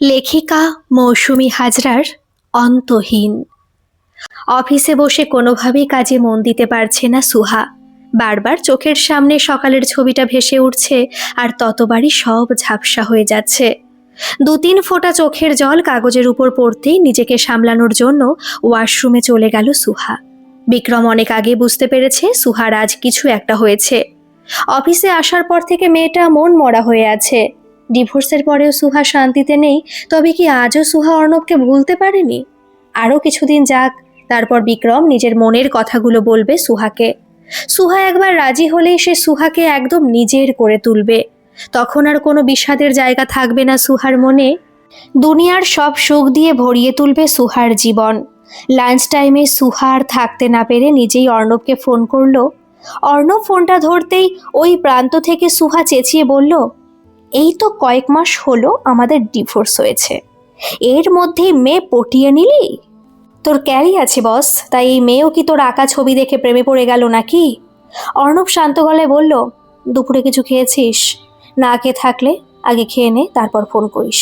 লেখিকা মৌসুমী হাজরার অন্তহীন। অফিসে বসে কোনোভাবেই কাজে মন দিতে পারছে না সুহা। বারবার চোখের সামনে সকালের ছবিটা ভেসে উঠছে, আর ততবারই সব ঝাপসা হয়ে যাচ্ছে। 2-3 ফোঁটা চোখের জল কাগজের উপর পড়তেই নিজেকে সামলানোর জন্য ওয়াশরুমে চলে গেল সুহা। বিক্রম অনেক আগে বুঝতে পেরেছে সুহার আজ কিছু একটা হয়েছে। অফিসে আসার পর থেকে মেয়েটা মন মরা হয়ে আছে। ডিভোর্সের পরেও সুহা শান্তিতে নেই, তবে কি আজও সুহা অর্ণবকে ভুলতে পারেনি? আরও কিছুদিন যাক, তারপর বিক্রম নিজের মনের কথাগুলো বলবে সুহাকে। সুহা একবার রাজি হলেই সে সুহাকে একদম নিজের করে তুলবে। তখন আর কোনো বিষাদের জায়গা থাকবে না সুহার মনে। দুনিয়ার সব সুখ দিয়ে ভরিয়ে তুলবে সুহার জীবন। লাঞ্চ টাইমে সুহা আর থাকতে না পেরে নিজেই অর্ণবকে ফোন করলো। অর্ণব ফোনটা ধরতেই ওই প্রান্ত থেকে সুহা চেঁচিয়ে বলল, এই তো কয়েক মাস হলো আমাদের ডিভোর্স হয়েছে, এর মধ্যেই মেয়ে পটিয়ে নিলি? তোর ক্যারি আছে বস, তাই এই মেয়েও কি তোর আঁকা ছবি দেখে প্রেমে পড়ে গেল নাকি? অর্ণব শান্ত গলায় বলল, দুপুরে কিছু খেয়েছিস? না খেয়ে থাকলে আগে খেয়ে নে, তারপর ফোন করিস।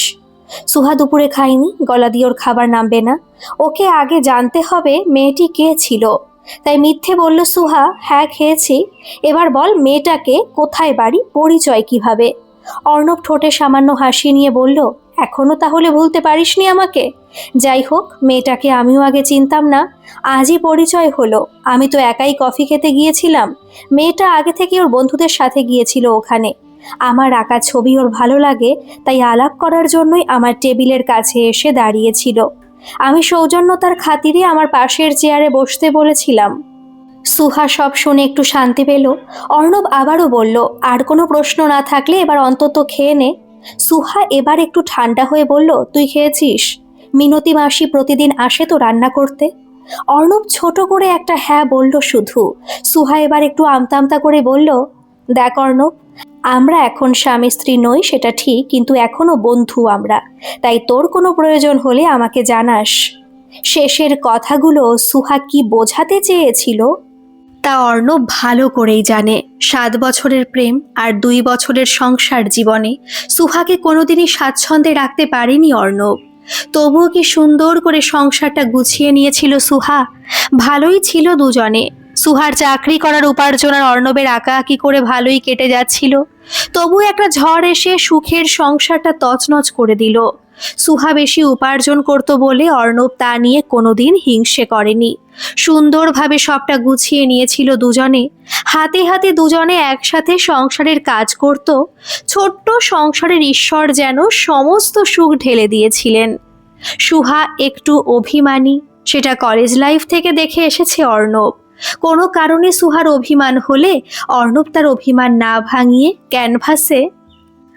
সুহা দুপুরে খায়নি, গলা দিয়ে ওর খাবার নামবে না। ওকে আগে জানতে হবে মেয়েটি কে ছিল। তাই মিথ্যে বলল সুহা, হ্যাঁ খেয়েছি। এবার বল মেয়েটাকে, কোথায় বাড়ি, পরিচয় কিভাবে? অর্ণব ঠোঁটে সামান্য হাসি নিয়ে বলল, এখনো তাহলে ভুলতে পারিসনি আমাকে? যাই হোক, মেয়েটাকে আমিও আগে চিনতাম না, আজই পরিচয় হলো। আমি তো একাই কফি খেতে গিয়েছিলাম, মেয়েটা আগে থেকে ওর বন্ধুদের সাথে গিয়েছিল ওখানে। আমার আঁকা ছবি ওর ভালো লাগে, তাই আলাপ করার জন্যই আমার টেবিলের কাছে এসে দাঁড়িয়েছিল। আমি সৌজন্যতার খাতিরে আমার পাশের চেয়ারে বসতে বলেছিলাম। সুহা সব শুনে একটু শান্তি পেল। অর্ণব আবারও বলল, আর কোনো প্রশ্ন না থাকলে এবার অন্তত খেয়ে নে। সুহা এবার একটু ঠান্ডা হয়ে বলল, তুই খেয়েছিস? মিনতি মাসি প্রতিদিন আসে তো রান্না করতে? অর্ণব ছোট করে একটা হ্যাঁ বলল শুধু। সুহা এবার একটু আমতা আমতা করে বলল, দেখ অর্ণব, আমরা এখন স্বামী স্ত্রী নই সেটা ঠিক, কিন্তু এখনো বন্ধু আমরা, তাই তোর কোনো প্রয়োজন হলে আমাকে জানাস। শেষের কথাগুলো সুহা কি বোঝাতে চেয়েছিল তা অর্ণব ভালো করেই জানে। 7 বছরের প্রেম আর 2 বছরের সংসার জীবনে সুহাকে কোনোদিনই স্বাচ্ছন্দ্যে রাখতে পারেনি অর্ণব। তবুও কি সুন্দর করে সংসারটা গুছিয়ে নিয়েছিল সুহা। ভালোই ছিল দুজনে। সুহার চাকরি করার উপার্জন আর অর্ণবের আঁকাআঁকি করে ভালোই কেটে যাচ্ছিল। তবু একটা ঝড় এসে সুখের সংসারটা তছনছ করে দিল। সুহা বেশি উপার্জন করত বলে অর্ণব তা নিয়ে কোনোদিন হিংসে করেনি। সুন্দরভাবে সবটা গুছিয়ে নিয়েছিল দুজনে। হাতে হাতে দুজনে একসাথে সংসারের কাজ করত। ছোট্ট সংসারের ঈশ্বর যেন সমস্ত সুখ ঢেলে দিয়েছিলেন। সুহা একটু অভিমানী, সেটা কলেজ লাইফ থেকে দেখে এসেছে অর্ণব। কোনো কারণে সুহার অভিমান হলে অর্ণব তার অভিমান না ভাঙিয়ে ক্যানভাসে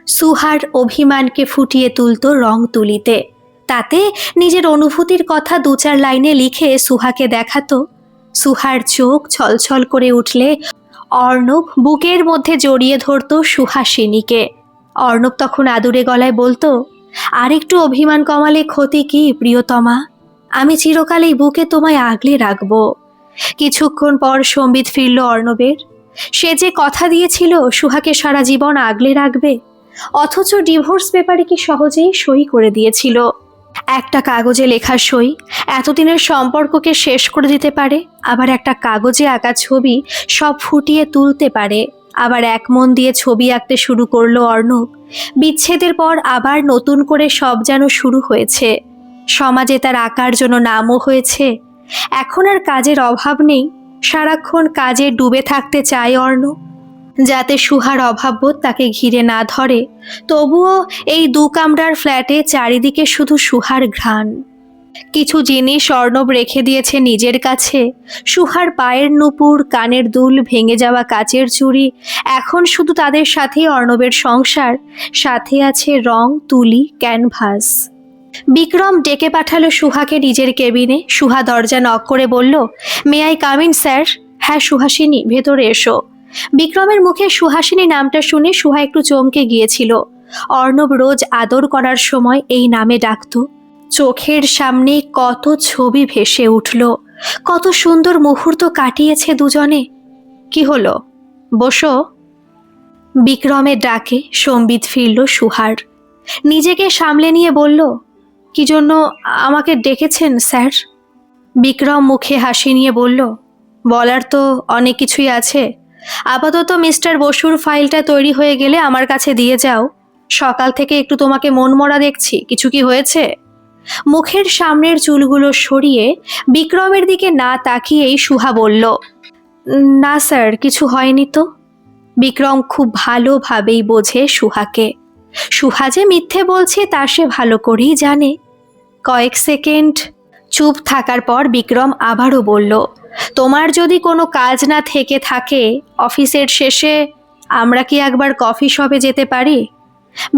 সুহার অভিমানকে ফুটিয়ে তুলত রং তুলিতে। তাতে নিজের অনুভূতির কথা 2-4 লাইনে লিখে সুহাকে দেখাতো। সুহার চোখ ছলছল করে উঠলে অর্ণব বুকের মধ্যে জড়িয়ে ধরত সুহাসিনীকে। অর্ণব তখন আদুরে গলায় বলতো, আর একটু অভিমান কমালে ক্ষতি কি প্রিয়তমা? আমি চিরকালেই বুকে তোমায় আগলে রাখবো। কিছুক্ষণ পর সম্বিত ফিরল অর্ণবের। সে যে কথা দিয়েছিল সুহাকে সারা জীবন আগলে রাখবে, অথচ ডিভোর্স পেপারে কি সহজেই সই করে দিয়েছিল। একটা কাগজে লেখা সই এতদিনের সম্পর্ককে শেষ করে দিতে পারে, আবার একটা কাগজে আঁকা ছবি সব ফুটিয়ে তুলতে পারে। আবার এক মন দিয়ে ছবি আঁকতে শুরু করলো অর্ণব। বিচ্ছেদের পর আবার নতুন করে সব যেন শুরু হয়েছে। সমাজে তার আঁকার জন্য নামও হয়েছে। এখন আর কাজের অভাব নেই, সারাক্ষণ কাজে ডুবে থাকতে চায় অর্ণব, যাতে সুহার অভাববোধ তাকে ঘিরে না ধরে। তবুও এই 2 কামরার ফ্ল্যাটে চারিদিকে শুধু সুহার ঘ্রাণ। কিছু জিনিস অর্ণব রেখে দিয়েছে নিজের কাছে। সুহার পায়ের নুপুর, কানের দুল, ভেঙে যাওয়া কাচের চুড়ি, এখন শুধু তাদের সাথেই অর্ণবের সংসার। সাথে আছে রং, তুলি, ক্যানভাস। বিক্রম ডেকে পাঠালো সুহাকে নিজের কেবিনে। সুহা দরজা নক করে বলল, may I come in sir? হ্যাঁ সুহাসিনী, ভেতরে এসো। বিক্রমের মুখে সুহাসিনী নামটা শুনে সুহা একটু চমকে গিয়েছিল। অর্ণব রোজ আদর করার সময় এই নামে ডাকত। চোখের সামনে কত ছবি ভেসে উঠল, কত সুন্দর মুহূর্ত কাটিয়েছে দুজনে। কি হলো, বসো। বিক্রমের ডাকে সম্বিত ফিরল সুহার। নিজেকে সামলে নিয়ে বলল, কি জন্য আমাকে ডেকেছেন স্যার? বিক্রম মুখে হাসি নিয়ে বলল, বলার তো অনেক কিছুই আছে। আপাতত মিস্টার বসুর ফাইলটা তৈরি হয়ে গেলে আমার কাছে দিয়ে যাও। সকাল থেকে একটু তোমাকে মনমরা দেখছি, কিছু কি হয়েছে? মুখের সামনের চুলগুলো সরিয়ে বিক্রমের দিকে না তাকিয়েই সুহা বলল, না স্যার, কিছু হয়নি তো। বিক্রম খুব ভালোভাবেই বোঝে সুহাকে। সুহা যে মিথ্যে বলছে তা সে ভালো করেই জানে। কয়েক সেকেন্ড চুপ থাকার পর বিক্রম আবারও বলল, তোমার যদি কোনো কাজ না থেকে থাকে অফিসের শেষে আমরা কি একবার কফি শপে যেতে পারি?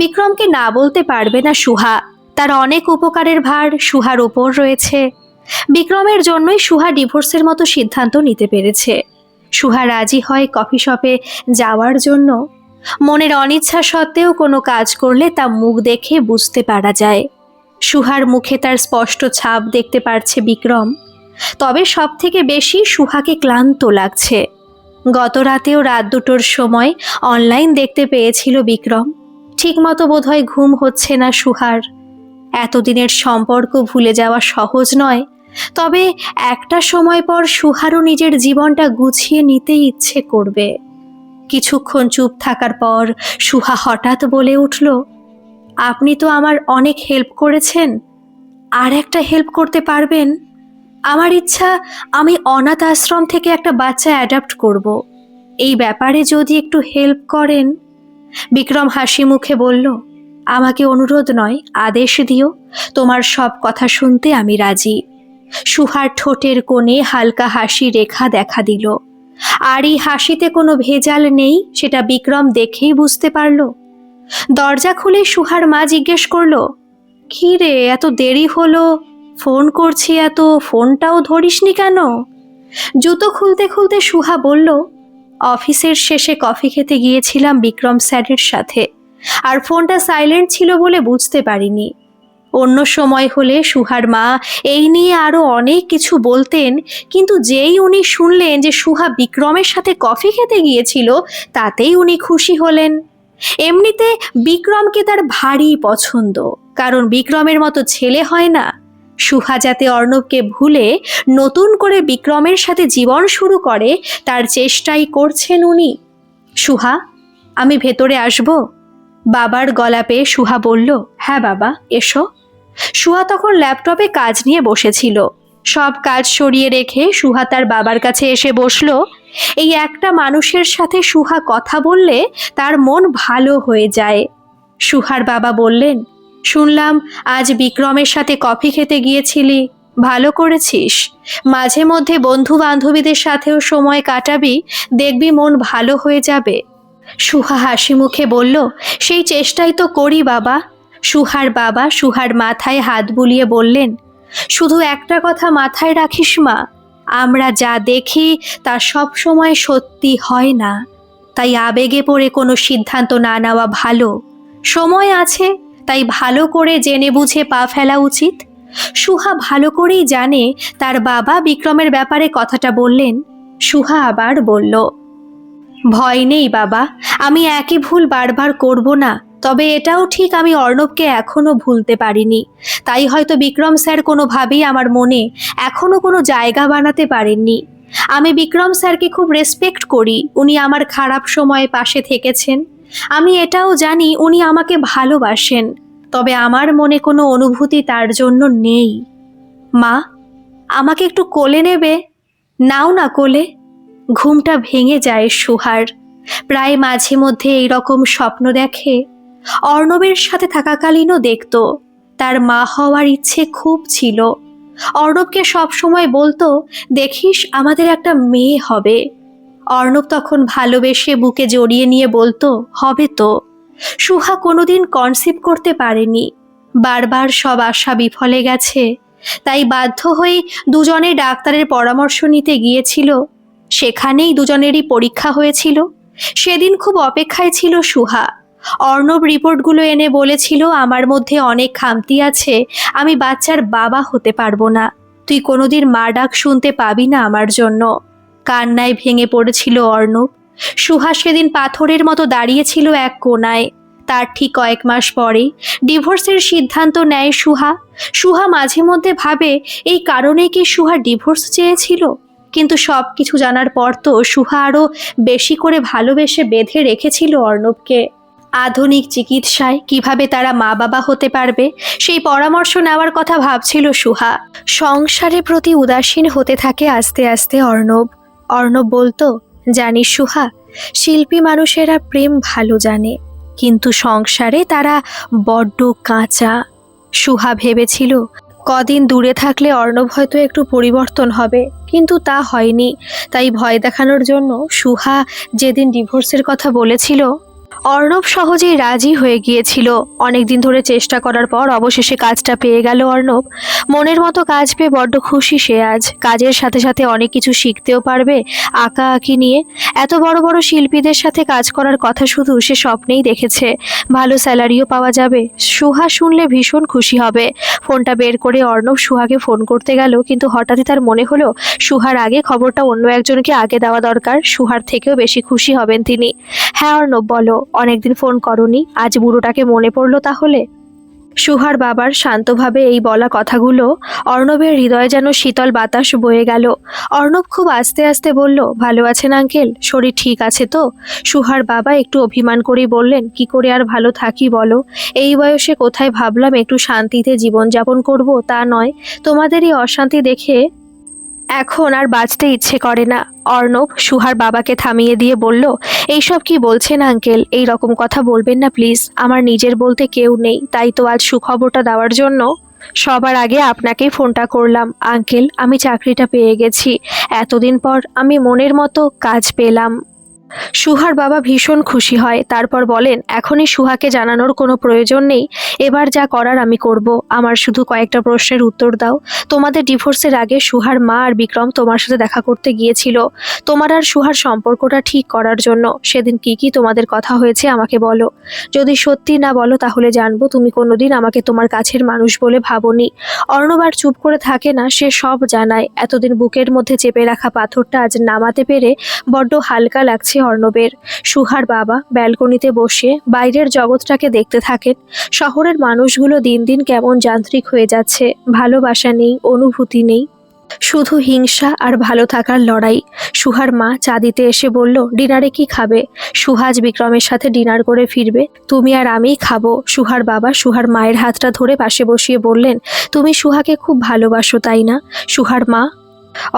বিক্রমকে না বলতে পারবে না সুহা। তার অনেক উপকারের ভার সুহার উপর রয়েছে। বিক্রমের জন্যই সুহা ডিভোর্সের মতো সিদ্ধান্ত নিতে পেরেছে। সুহা রাজি হয় কফি শপে যাওয়ার জন্য। মনের অনিচ্ছা সত্ত্বেও কোনো কাজ করলে তা মুখ দেখে বুঝতে পারা যায়। সুহার মুখে তার স্পষ্ট ছাপ দেখতে পারছে বিক্রম। তবে সব থেকে বেশি সুহাকে ক্লান্ত লাগছে। গত রাতেও রাত 2টোর সময় অনলাইন দেখতে পেয়েছিল বিক্রম। ঠিকমতো বোধহয় ঘুম হচ্ছে না সুহার। এতদিনের সম্পর্ক ভুলে যাওয়া সহজ নয়, তবে একটা সময় পর সুহারও নিজের জীবনটা গুছিয়ে নিতে ইচ্ছে করবে। কিছুক্ষণ চুপ থাকার পর সুহা হঠাৎ বলে উঠল, আপনি তো আমার অনেক হেল্প করেছেন, আর একটা হেল্প করতে পারবেন? আমার ইচ্ছা আমি অনাথ আশ্রম থেকে একটা বাচ্চা অ্যাডাপ্ট করব। এই ব্যাপারে যদি একটু হেল্প করেন। বিক্রম হাসি মুখে বলল, আমাকে অনুরোধ নয়, আদেশ দিও। তোমার সব কথা শুনতে আমি রাজি। সুহার ঠোঁটের কোণে হালকা হাসি রেখা দেখা দিল। আর এই হাসিতে কোনো ভেজাল নেই, সেটা বিক্রম দেখেই বুঝতে পারল। দরজা খুলে সুহার মা জিজ্ঞেস করল, কি রে, এত দেরি হলো? ফোন করছি এত, ফোনটাও ধরিসনি কেন? জুতো খুলতে খুলতে সুহা বলল, অফিসের শেষে কফি খেতে গিয়েছিলাম বিক্রম স্যারের সাথে, আর ফোনটা সাইলেন্ট ছিল বলে বুঝতে পারিনি। অন্য সময় হলে সুহার মা এই নিয়ে আরো অনেক কিছু বলতেন, কিন্তু যেই উনি শুনলেন যে সুহা বিক্রমের সাথে কফি খেতে গিয়েছিল, তাতেই উনি খুশি হলেন। এমনিতে বিক্রমকে তার ভারী পছন্দ, কারণ বিক্রমের মতো ছেলে হয় না। সুহা যাতে অর্ণবকে ভুলে নতুন করে বিক্রমের সাথে জীবন শুরু করে তার চেষ্টাই করছেন উনি। সুহা, আমি ভেতরে আসব? বাবার গলা পেয়ে সুহা বলল, হ্যাঁ বাবা, এসো। সুহা তখন ল্যাপটপে কাজ নিয়ে বসেছিল। সব কাজ সরিয়ে রেখে সুহা তার বাবার কাছে এসে বসলো। এই একটা মানুষের সাথে সুহা কথা বললে তার মন ভালো হয়ে যায়। সুহার বাবা বললেন, শুনলাম আজ বিক্রমের সাথে কফি খেতে গিয়েছিলি, ভালো করেছিস। মাঝে মধ্যে বন্ধু বান্ধবীদের সাথেও সময় কাটাবি, দেখবি মন ভালো হয়ে যাবে। সুহা হাসি মুখে বলল, সেই চেষ্টাই তো করি বাবা। সুহার বাবা সুহার মাথায় হাত বুলিয়ে বললেন, শুধু একটা কথা মাথায় রাখিস মা, আমরা যা দেখি তা সব সময় সত্যি হয় না। তাই আবেগে পড়ে কোনো সিদ্ধান্ত না নেওয়া ভালো। সময় আছে, তাই ভালো করে জেনে বুঝে পা ফেলা উচিত। সুহা ভালো করেই জানে তার বাবা বিক্রমের ব্যাপারে কথাটা বললেন। সুহা আবার বলল, ভয় নেই বাবা, আমি একই ভুল বারবার করব না। তবে এটাও ঠিক, আমি অর্ণবকে এখনো ভুলতে পারিনি। তাই হয়তো বিক্রম স্যার কোনোভাবেই আমার মনে এখনো কোনো জায়গা বানাতে পারেননি। আমি বিক্রম স্যারকে খুব রেসপেক্ট করি, উনি আমার খারাপ সময়ে পাশে থেকেছেন। আমি এটাও জানি উনি আমাকে ভালোবাসেন, তবে আমার মনে কোনো অনুভূতি তার জন্য নেই। মা, আমাকে একটু কোলে নেবে? নাও না কোলে। ঘুমটা ভেঙে যায় সুহার। প্রায় মাঝে মধ্যে এইরকম স্বপ্ন দেখে। অর্ণবের সাথে থাকাকালীনও দেখত। তার মা হওয়ার ইচ্ছে খুব ছিল। অর্ণবকে সব সময় বলতো, দেখিস আমাদের একটা মেয়ে হবে। অর্ণব তখন ভালোবেসে বুকে জড়িয়ে নিয়ে বলতো, হবে তো। সুহা কোনোদিন কনসিভ করতে পারেনি। বারবার সব আশা বিফলে গেছে। তাই বাধ্য হয়ে দুজনে ডাক্তারের পরামর্শ নিতে গিয়েছিল। সেখানেই দুজনেরই পরীক্ষা হয়েছিল। সেদিন খুব অপেক্ষায় ছিল সুহা। অর্ণব রিপোর্টগুলো এনে বলেছিল, আমার মধ্যে অনেক খামতি আছে, আমি বাচ্চার বাবা হতে পারবো না। তুই কোনোদিন মা ডাক শুনতে পাবি না আমার জন্য। কান্নায় ভেঙে পড়েছিল অর্ণব। সুহা সেদিন পাথরের মতো দাঁড়িয়েছিল এক কোনায়। তার ঠিক কয়েক মাস পরেই ডিভোর্সের সিদ্ধান্ত নেয় সুহা। সুহা মাঝে মধ্যে ভাবে এই কারণে কি সুহা ডিভোর্স চেয়েছিল, কিন্তু সব কিছু জানার পর তো সুহা আরও বেশি করে ভালোবেসে বেঁধে রেখেছিল অর্ণবকে। আধুনিক চিকিৎসায় কিভাবে তারা মা বাবা হতে পারবে সেই পরামর্শ নেওয়ার কথা ভাবছিল সুহা। সংসারের প্রতি উদাসীন হতে থাকে আস্তে আস্তে অর্ণব। অর্ণব বলতো, জানিস সুহা, শিল্পী মানুষেরা প্রেম ভালো জানে, কিন্তু সংসারে তারা বড্ড কাঁচা। সুহা ভেবেছিল কদিন দূরে থাকলে অর্ণব হয়তো একটু পরিবর্তন হবে, কিন্তু তা হয়নি। তাই ভয় দেখানোর জন্য সুহা যেদিন ডিভোর্সের কথা বলেছিল, অর্ণব সহজেই রাজি হয়ে গিয়েছিল। অনেকদিন ধরে চেষ্টা করার পর অবশেষে কাজটা পেয়ে গেল অর্ণব। মনের মতো কাজ পেয়ে বড্ড খুশি সে আজ। কাজের সাথে সাথে অনেক কিছু শিখতেও পারবে আঁকা আঁকি নিয়ে। এত বড় বড় শিল্পীদের সাথে কাজ করার কথা শুধু সে স্বপ্নেই দেখেছে। ভালো স্যালারিও পাওয়া যাবে। সুহা শুনলে ভীষণ খুশি হবে। ফোনটা বের করে অর্ণব সুহাকে ফোন করতে গেল, কিন্তু হঠাৎই তার মনে হলো সুহার আগে খবরটা অন্য একজনকে আগে দেওয়া দরকার। সুহার থেকেও বেশি খুশি হবেন তিনি। হ্যাঁ অর্ণব, বলো, অনেকদিন ফোন করনি, আজ বুড়োটাকে মনে পড়লো তাহলে? সুহার বাবার শান্তভাবে এই বলা কথাগুলো অর্ণবের হৃদয়ে যেন শীতল বাতাস বয়ে গেল। অর্ণব খুব আস্তে আস্তে বলল, ভালো আছেন আঙ্কেল? শরীর ঠিক আছে তো? সুহার বাবা একটু অভিমান করেই বললেন, কি করে আর ভালো থাকি বলো, এই বয়সে কোথায় ভাবলাম একটু শান্তিতে জীবনযাপন করব, তা নয়, তোমাদের এই অশান্তি দেখে এখন আর বাঁচতে ইচ্ছে করে না। অর্ণব সুহার বাবাকে থামিয়ে দিয়ে বলল, এইসব কি বলছেন আঙ্কেল? এই রকম কথা বলবেন না প্লিজ। আমার নিজের বলতে কেউ নেই, তাই তো আজ সুখবরটা দেওয়ার জন্য সবার আগে আপনাকেই ফোনটা করলাম। আঙ্কেল, আমি চাকরিটা পেয়ে গেছি। এতদিন পর আমি মনের মতো কাজ পেলাম। সুহার বাবা ভীষণ খুশি হয়। তারপর বলেন, এখনই সুহাকে জানানোর কোনো প্রয়োজন নেই। এবার যা করার আমি করব। আমার শুধু কয়েকটা প্রশ্নের উত্তর দাও। তোমাদের ডিভোর্সের আগে সুহার মা আর বিক্রম তোমার সাথে দেখা করতে গিয়েছিল তোমার আর সুহার সম্পর্কটা ঠিক করার জন্য। সেদিন কি কি তোমাদের কথা হয়েছে আমাকে বলো। যদি সত্যি না বলো তাহলে জানবো তুমি কোনোদিন আমাকে তোমার কাছের মানুষ বলে ভাবোনি। অর্ণব আর চুপ করে থাকে না, সে সব জানায়। এতদিন বুকের মধ্যে চেপে রাখা পাথরটা আজ নামাতে পেরে বড্ড হালকা লাগছে অর্ণবের। সুহার বাবা ব্যালকনিতে বসে বাইরের জগৎটাকে দেখতে থাকেন। শহরের মানুষগুলো দিন দিন কেমন যান্ত্রিক হয়ে যাচ্ছে। ভালোবাসা নেই, অনুভূতি নেই, শুধু হিংসা আর ভালো থাকার লড়াই। সুহার মা চা দিতে এসে বলল, ডিনারে কি খাবে? সুহাজ বিক্রমের সাথে ডিনার করে ফিরবে, তুমি আর আমিই খাবো। সুহার বাবা সুহার মায়ের হাতটা ধরে পাশে বসিয়ে বললেন, তুমি সুহাকে খুব ভালোবাসো তাই না? সুহার মা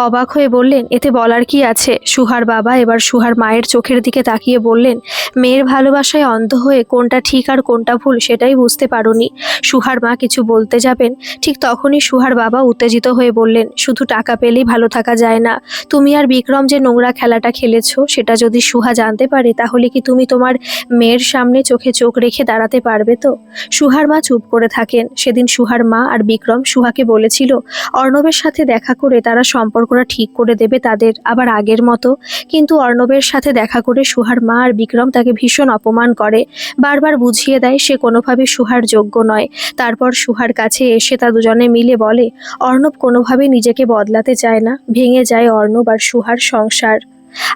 অবাক হয়ে বললেন, এতে বলার কি আছে? সুহার বাবা এবার সুহার মায়ের চোখের দিকে তাকিয়ে বললেন, মেয়ের ভালোবাসায় অন্ধ হয়ে কোনটা ঠিক আর কোনটা ভুল সেটাই বুঝতে পারোনি। সুহার মা কিছু বলতে যাবেন, ঠিক তখনই সুহার বাবা উত্তেজিত হয়ে বললেন, শুধু টাকা পেলেই ভালো থাকা যায় না। তুমি আর বিক্রম যে নোংরা খেলাটা খেলেছো সেটা যদি সুহা জানতে পারে তাহলে কি তুমি তোমার মেয়ের সামনে চোখে চোখ রেখে দাঁড়াতে পারবে তো? সুহার মা চুপ করে থাকেন। সেদিন সুহার মা আর বিক্রম সুহাকে বলেছিল অর্ণবের সাথে দেখা করে তারা সম্পর্কটা ঠিক করে দেবে তাদের, আবার আগের মতো। কিন্তু অর্ণবের সাথে দেখা করে সুহার মা আর বিক্রম তাকে ভীষণ অপমান করে, বারবার বুঝিয়ে দেয় সে কোনোভাবে সুহার যোগ্য নয়। তারপর সুহার কাছে এসে তা দুজনে মিলে বলে, অর্ণব কোনোভাবে নিজেকে বদলাতে চায় না। ভেঙে যায় অর্ণব আর সুহার সংসার।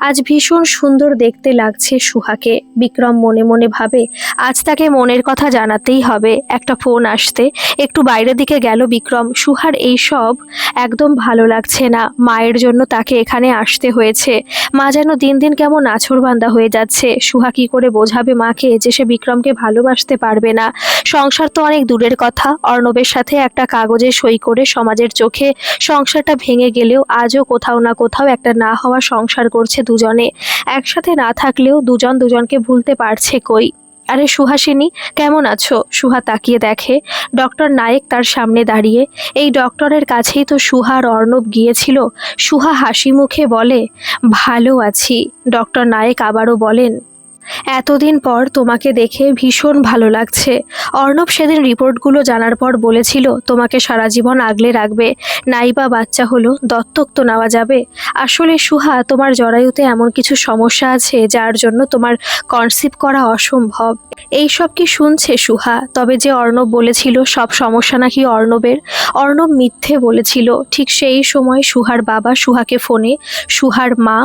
আজ ভীষণ সুন্দর দেখতে লাগছে সুহাকে। বিক্রম মনে মনে ভাবে, আজ তাকে মনের কথা জানাতেই হবে। একটা ফোন আসতে একটু বাইরের দিকে গেল বিক্রম। সুহার এই সব একদম ভালো লাগছে না। মায়ের জন্য তাকে এখানে আসতে হয়েছে। মা যেন দিন দিন কেমন নাছোড়বান্দা হয়ে যাচ্ছে। সুহা কি করে বোঝাবে মাকে যে সে বিক্রমকে ভালোবাসতে পারবে না? সংসার তো অনেক দূরের কথা। অর্ণবের সাথে একটা কাগজে সই করে সমাজের চোখে সংসারটা ভেঙে গেলেও আজও কোথাও না কোথাও একটা না হওয়া সংসার করছে দুজনে। একসাথে না থাকলেও দুজন দুজনকে ভুলতে পারছে কই? আরে সুহাসিনী, কেমন আছো? সুহা তাকিয়ে দেখে ডক্টর নায়েক তার সামনে দাঁড়িয়ে। এই ডক্টরের কাছেই তো সুহা আর অর্ণব গিয়েছিল। সুহা হাসি মুখে বলে, ভালো আছি। ডক্টর নায়েক আবারও বলেন, এতদিন পর তোমাকে দেখে ভীষণ ভালো লাগছে। অর্ণব সেদিন রিপোর্টগুলো জানার পর বলেছিল তোমাকে সারা জীবন আগলে রাখবে। নাইবা বাচ্চা হলো, দত্তক তো নেওয়া যাবে। আসলে সুহা, তোমার জরায়ুতে এমন কিছু সমস্যা আছে যার জন্য তোমার কনসিভ করা অসম্ভব। এইসব কি শুনছে সুহা? তবে যে অর্ণব বলেছিল সব সমস্যা নাকি অর্ণবের, অর্ণব মিথ্যে বলেছিল। ঠিক সেই সময় সুহার বাবা সুহাকে ফোনে সুহার মা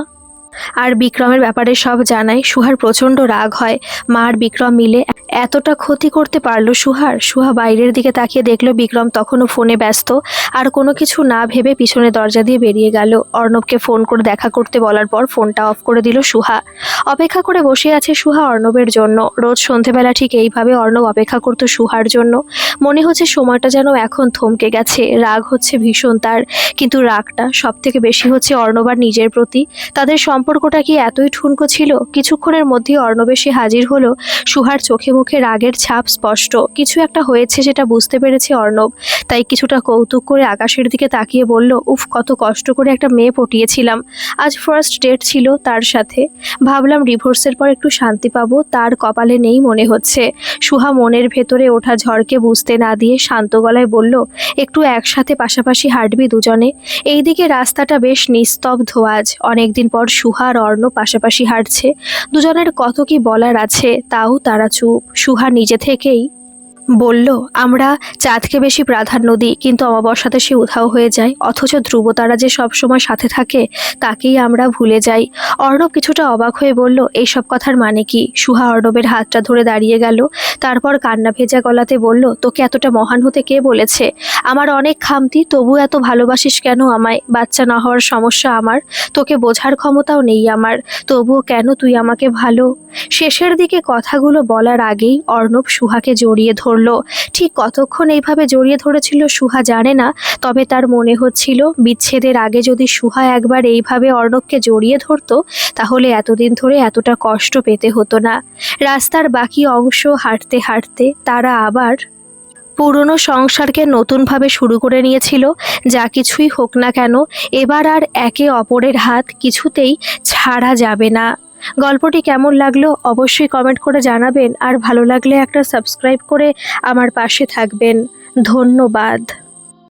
আর বিক্রমের ব্যাপারে সব জানায়। সুহার প্রচণ্ড রাগ হয়। মা আর বিক্রম মিলে এতটা ক্ষতি করতে পারলো সুহার। সুহা বাইরের দিকে তাকিয়ে দেখলো বিক্রম তখনও ফোনে ব্যস্ত। আর কোনো কিছু না ভেবে পিছনে দরজা দিয়ে বেরিয়ে গেল। অর্ণবকে ফোন করে দেখা করতে বলার পর ফোনটা অফ করে দিল সুহা। অপেক্ষা করে বসে আছে সুহা অর্ণবের জন্য। রোজ সন্ধেবেলা ঠিক এইভাবে অর্ণব অপেক্ষা করতো সুহার জন্য। মনে হচ্ছে সময়টা যেন এখন থমকে গেছে। রাগ হচ্ছে ভীষণ তার, কিন্তু রাগটা সব থেকে বেশি হচ্ছে অর্ণব আর নিজের প্রতি। তাদের সম্পর্কটা কি এতই ঠুনকো ছিল? কিছুক্ষণের মধ্যেই অর্ণব এসে হাজির হলো। সুহার চোখে মুখে রাগের ছাপ স্পষ্ট। কিছু একটা হয়েছে সেটা বুঝতে পেরেছে অর্ণব। তাই কিছুটা কৌতুক করে আকাশের দিকে তাকিয়ে বলল, উফ, কত কষ্ট করে একটা মেয়ে পটিয়েছিলাম। আজ ফার্স্ট ডেট ছিল তার সাথে। ভাবলাম ডিভোর্সের পর একটু শান্তি পাবো, তার কপালে নেই মনে হচ্ছে। সুহা মনের ভেতরে ওঠা ঝড়কে বুঝতে না দিয়ে শান্ত গলায় বলল, একটু একসাথে পাশাপাশি হাঁটবি দুজনে? এইদিকে রাস্তাটা বেশ নিস্তব্ধ আজ। অনেকদিন পর সুহা আর অর্ণব পাশাপাশি হাঁটছে। দুজনের কত কি বলার আছে, তাও তারা চুপ। সুহা নিজে থেকেই বলল, আমরা চাঁদকে বেশি প্রাধান্য দিই, কিন্তু অমাবস্যাতে সে উধাও হয়ে যায়। অথচ ধ্রুবতারা যে সবসময় সাথে থাকে তাকেই আমরা ভুলে যাই। অর্ণব কিছুটা অবাক হয়ে বলল, এইসব কথার মানে কি? সুহা অর্ণবের হাতটা ধরে দাঁড়িয়ে গেল। তারপর কান্না ভেজা গলাতে বলল, তোকে এতটা মহান হতে কে বলেছে? আমার অনেক খামতি, তবু এত ভালোবাসিস কেন আমায়? বাচ্চা না হওয়ার সমস্যা আমার, তোকে বোঝার ক্ষমতাও নেই আমার, তবুও কেন তুই আমাকে ভালো? শেষের দিকে কথাগুলো বলার আগেই অর্ণব সুহাকে জড়িয়ে ধরল। ঠিক কতক্ষণ এইভাবে জড়িয়ে ধরেছিল সুহা জানে না, তবে তার মনে হচ্ছিল বিচ্ছেদের আগে যদি সুহা একবার এইভাবে অর্ণবকে জড়িয়ে ধরতো তাহলে এতদিন ধরে এতটা কষ্ট পেতে হতো না। রাস্তার বাকি অংশ হাঁটতে হাঁটতে তারা আবার পুরনো সংসারকে নতুনভাবে শুরু করে নিয়েছিল। যা কিছুই হোক না কেন, এবার আর একে অপরের হাত কিছুতেই ছাড়া যাবে না। গল্পটি কেমন লাগলো অবশ্যই কমেন্ট করে জানাবেন, আর ভালো লাগলে একটা সাবস্ক্রাইব করে আমার পাশে থাকবেন। ধন্যবাদ।